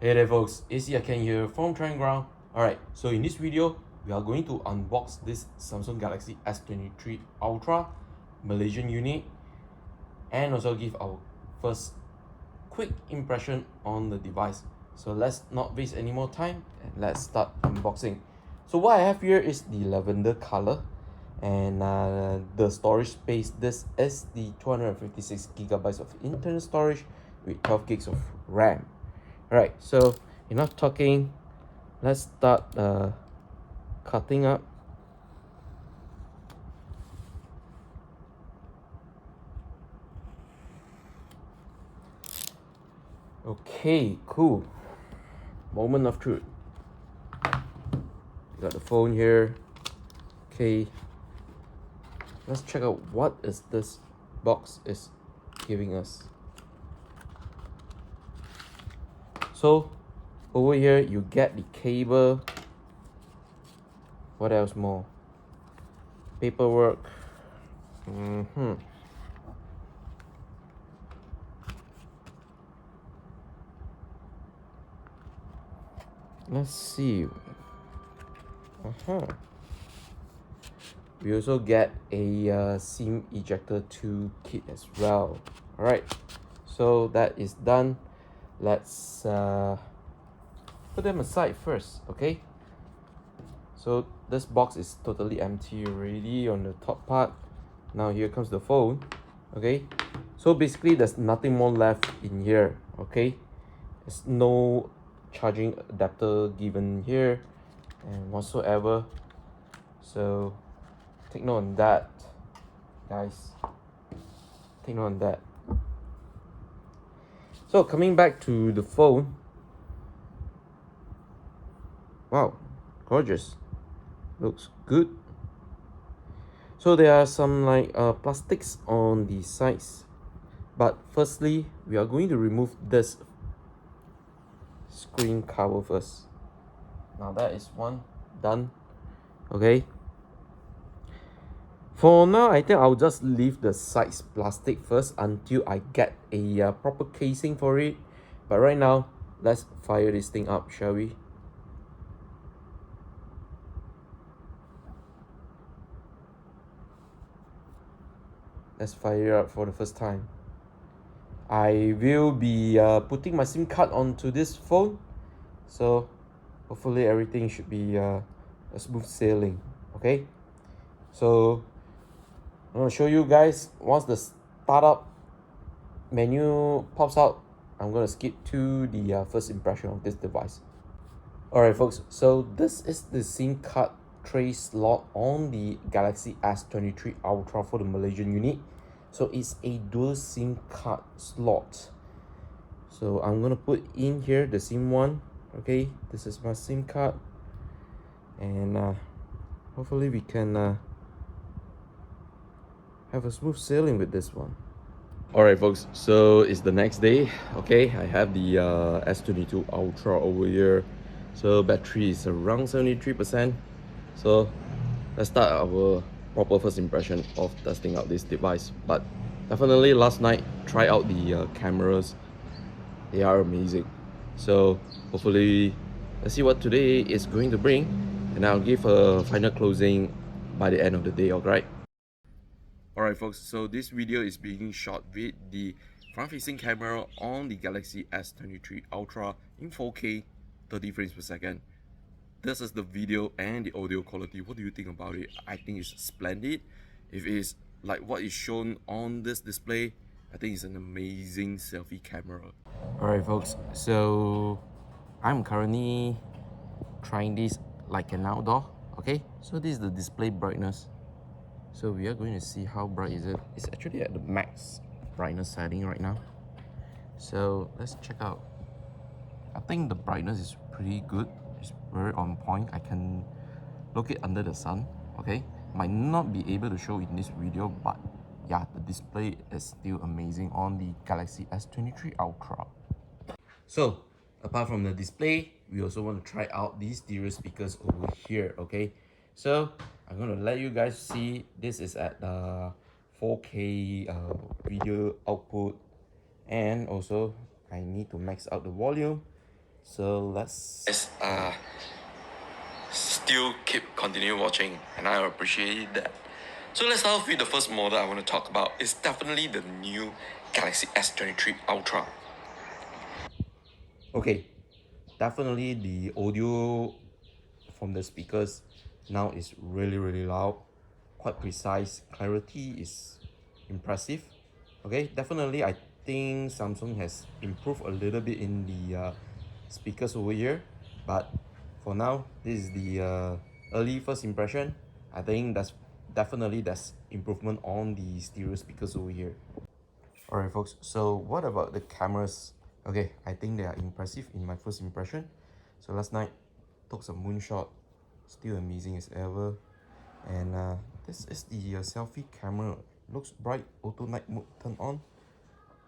Hey there folks, AC Ken here from Trend Ground. Alright, so in this video, we are going to unbox this Samsung Galaxy S23 Ultra Malaysian unit and also give our first quick impression on the device. So let's not waste any more time and let's start unboxing. So what I have here is the lavender color and the storage space. This is the 256GB of internal storage with 12GB of RAM. Alright, so enough talking, let's start cutting up. Okay, cool. Moment of truth. Got the phone here. Okay, let's check out what is this box is giving us. So over here you get the cable. What else more? Paperwork. Let's see. We also get a SIM ejector 2 kit as well. Alright, so that is done. Let's put them aside first, okay? So this box is totally empty already on the top part. Now here comes the phone, okay? So basically there's nothing more left in here, okay? There's no charging adapter given here and whatsoever. So take note on that, guys. Take note on that. So coming back to the phone. Wow, gorgeous. Looks good. So there are some like plastics on the sides. But firstly, we are going to remove this screen cover first. Now that is one done. Okay. For now, I think I'll just leave the sides plastic first until I get a proper casing for it. But right now, let's fire this thing up, shall we? Let's fire it up for the first time. I will be putting my SIM card onto this phone, so hopefully everything should be a smooth sailing. Okay, so I'm gonna show you guys once the startup menu pops out. I'm gonna skip to the first impression of this device. Alright folks, so this is the SIM card tray slot on the Galaxy S23 Ultra for the Malaysian unit. So it's a dual SIM card slot. So I'm gonna put in here the SIM one. Okay, this is my SIM card, and hopefully we can have a smooth sailing with this one. Alright folks, so it's the next day. Okay, I have the S22 Ultra over here. So battery is around 73%. So let's start our proper first impression of testing out this device. But definitely last night, try out the cameras. They are amazing. So hopefully, let's see what today is going to bring, and I'll give a final closing by the end of the day, alright? Alright folks, so this video is being shot with the front-facing camera on the Galaxy S23 Ultra in 4K, 30 frames per second. This is the video and the audio quality. What do you think about it? I think it's splendid. If it's like what is shown on this display, I think it's an amazing selfie camera. Alright folks, so I'm currently trying this like an outdoor. Okay, so this is the display brightness. So we are going to see how bright is it. It's actually at the max brightness setting right now. So let's check out. I think the brightness is pretty good. It's very on point. I can look it under the sun. Okay, might not be able to show in this video, but yeah, the display is still amazing on the Galaxy S23 Ultra. So apart from the display, we also want to try out these stereo speakers over here. Okay, so I'm gonna let you guys see. This is at 4K video output, and also I need to max out the volume. So let's still continue watching, and I appreciate that. So let's start off with the first model I want to talk about. It's definitely the new Galaxy S23 Ultra. Okay, definitely the audio from the speakers now is really loud, quite precise. Clarity is impressive. Okay, definitely I think Samsung has improved a little bit in the speakers over here, but for now this is the early first impression. I think that's improvement on the stereo speakers over here. Alright folks, so what about the cameras? Okay, I think they are impressive in my first impression. So last night took some moonshot, still amazing as ever. And this is the selfie camera. Looks bright, auto night mode turned on.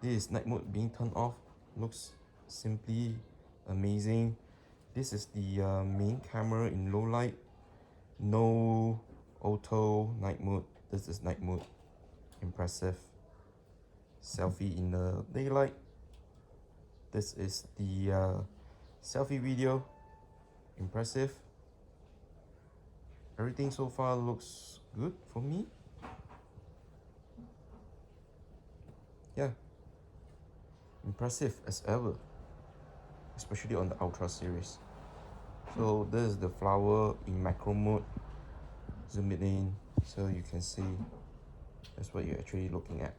This is night mode being turned off. Looks simply amazing. This is the main camera in low light. No auto night mode. This is night mode. Impressive. Selfie in the daylight. This is the selfie video. Impressive. Everything so far looks good for me. Yeah, impressive as ever, especially on the Ultra series. So this is the flower in macro mode. Zoom it in so you can see that's what you're actually looking at.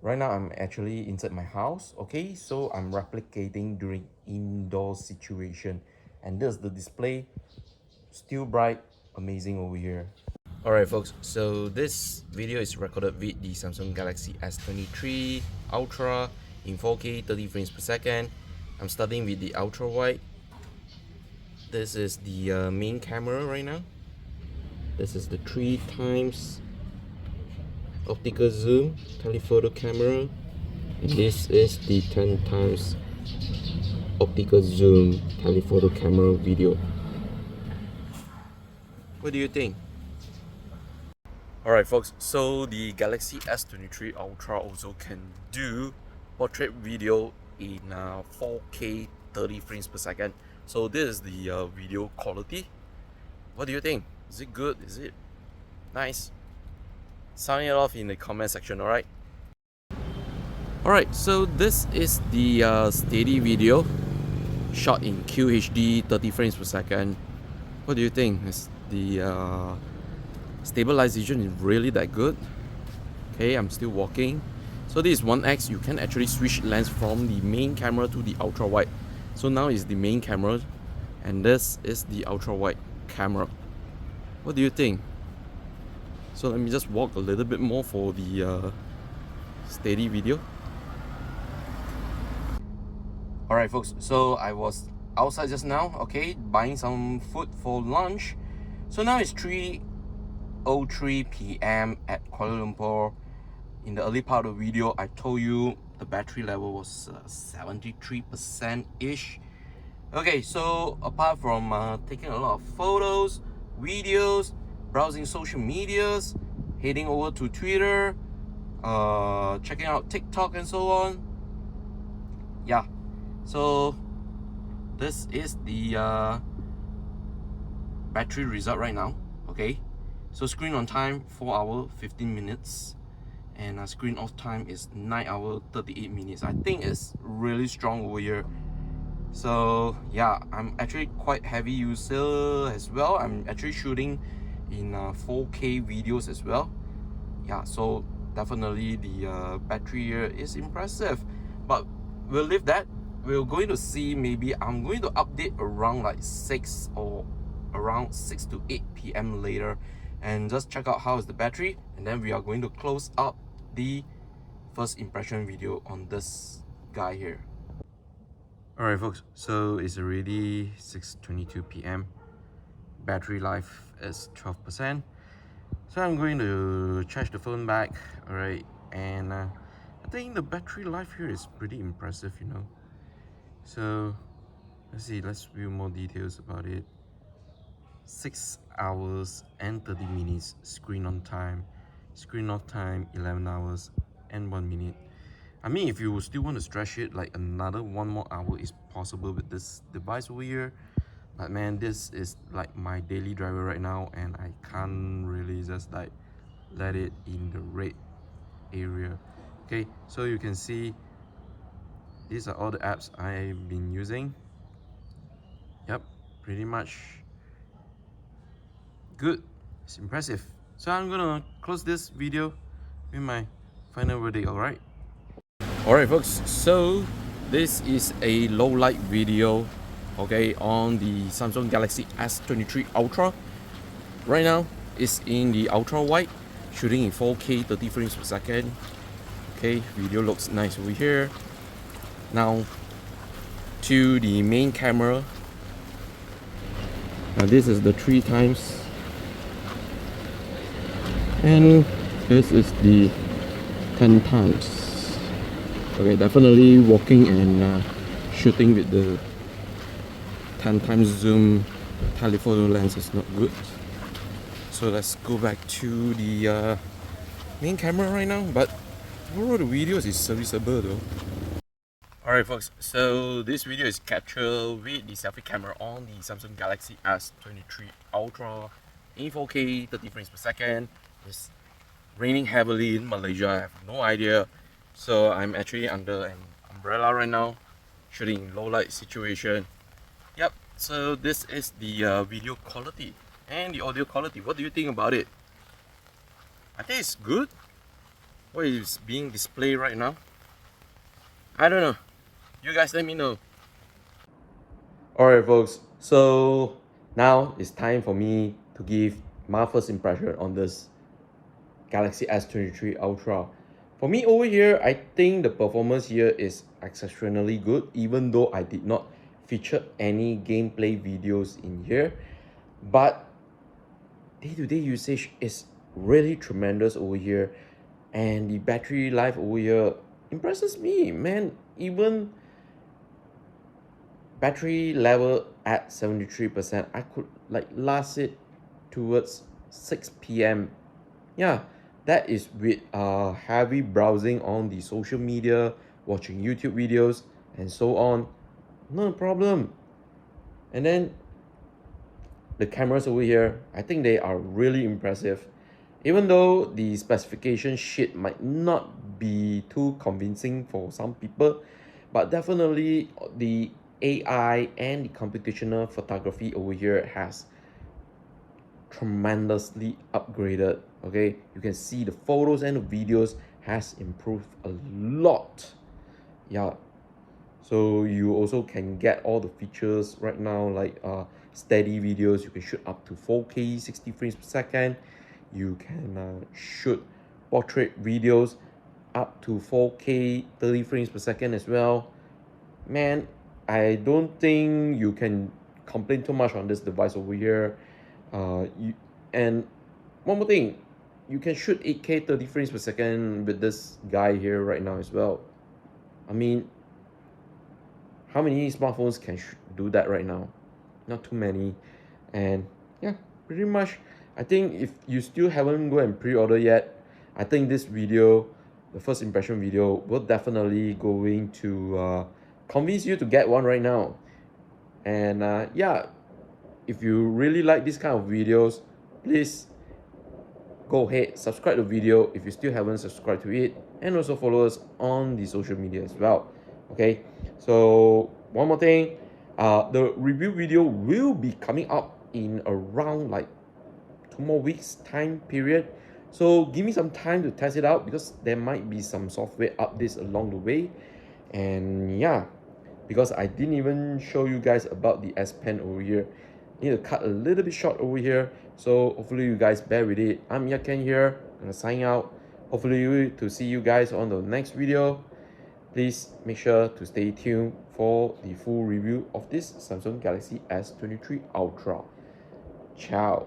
Right now I'm actually inside my house. Okay, so I'm replicating during indoor situation, and this is the display, still bright, amazing over here. Alright folks, so this video is recorded with the Samsung Galaxy S23 Ultra in 4K 30 frames per second. I'm starting with the ultra wide. This is the main camera right now. This is the 3 times optical zoom telephoto camera. And this is the 10 times optical zoom telephoto camera video. What do you think? Alright folks, so the Galaxy S23 Ultra also can do portrait video in 4K 30 frames per second. So this is the video quality. What do you think? Is it good? Is it nice? Sound it off in the comment section, alright? Alright, so this is the steady video shot in QHD 30 frames per second. What do you think? Is the stabilization is really that good? Okay, I'm still walking. So this is 1x. You can actually switch lens from the main camera to the ultra wide. So now is the main camera, and this is the ultra wide camera. What do you think? So let me just walk a little bit more for the steady video. Alright folks, so I was outside just now, okay, buying some food for lunch. So now it's 3:03 p.m. at Kuala Lumpur. In the early part of the video, I told you the battery level was 73%-ish. Okay, so apart from taking a lot of photos, videos, browsing social medias, heading over to Twitter, checking out TikTok and so on. Yeah, so this is the battery result right now. Okay, so screen on time 4 hours 15 minutes, and screen off time is 9 hours 38 minutes. I think it's really strong over here. So yeah, I'm actually quite heavy user as well. I'm actually shooting in 4K videos as well. Yeah, so definitely the battery here is impressive, but we'll leave that. We're going to see, maybe I'm going to update around like 6 or around 6 to 8 p.m. later, and just check out how is the battery, and then we are going to close up the first impression video on this guy here. Alright folks, so it's already 6:22 p.m. Battery life is 12%. So I'm going to charge the phone back, alright, and I think the battery life here is pretty impressive, you know. So let's see, let's view more details about it. 6 hours and 30 minutes screen on time, screen off time 11 hours and 1 minute. I mean, if you still want to stretch it like another 1 more hour is possible with this device over here. But man, this is like my daily driver right now, and I can't really just like let it in the red area. Okay, so you can see these are all the apps I've been using. Yep, pretty much good. It's impressive. So I'm gonna close this video with my final verdict. Alright folks, so this is a low light video, okay, on the Samsung Galaxy S23 Ultra. Right now it's in the ultra wide, shooting in 4K 30 frames per second. Okay, video looks nice over here. Now to the main camera. Now this is the 3 times, and this is the 10 times. Okay, definitely walking and shooting with the 10 times zoom telephoto lens is not good. So let's go back to the main camera right now. But overall the videos is serviceable though. Alright folks, so this video is captured with the selfie camera on the Samsung Galaxy S23 Ultra in 4K 30 frames per second. It's raining heavily in Malaysia, I have no idea. So I'm actually under an umbrella right now, shooting in low light situation. Yep, so this is the video quality and the audio quality. What do you think about it? I think it's good. What is being displayed right now? I don't know. You guys let me know. Alright folks, so now it's time for me to give my first impression on this Galaxy S23 Ultra. For me over here, I think the performance here is exceptionally good, even though I did not feature any gameplay videos in here. But day-to-day usage is really tremendous over here, and the battery life over here impresses me, man. Even battery level at 73%, I could like last it towards 6 p.m. Yeah, that is with heavy browsing on the social media, watching YouTube videos and so on. No problem. And then the cameras over here, I think they are really impressive. Even though the specification sheet might not be too convincing for some people, but definitely the AI and the computational photography over here has tremendously upgraded. Okay, you can see the photos and the videos has improved a lot. Yeah, so you also can get all the features right now, like steady videos. You can shoot up to 4K 60 frames per second. You can shoot portrait videos up to 4K 30 frames per second as well. Man, I don't think you can complain too much on this device over here. And one more thing, you can shoot 8K 30 frames per second with this guy here right now as well. I mean, how many smartphones can do that right now? Not too many. And yeah, pretty much I think if you still haven't go and pre-order yet, I think this video, the first impression video, will definitely going to convince you to get one right now. And yeah, if you really like this kind of videos, please go ahead, subscribe to the video if you still haven't subscribed to it, and also follow us on the social media as well. Okay, so one more thing, the review video will be coming up in around like 2 more weeks time period. So give me some time to test it out, because there might be some software updates along the way. And yeah, because I didn't even show you guys about the S Pen over here. Need to cut a little bit short over here, so hopefully you guys bear with it. I'm Yaken here, gonna sign out. Hopefully to see you guys on the next video. Please make sure to stay tuned for the full review of this Samsung Galaxy S23 Ultra. Ciao.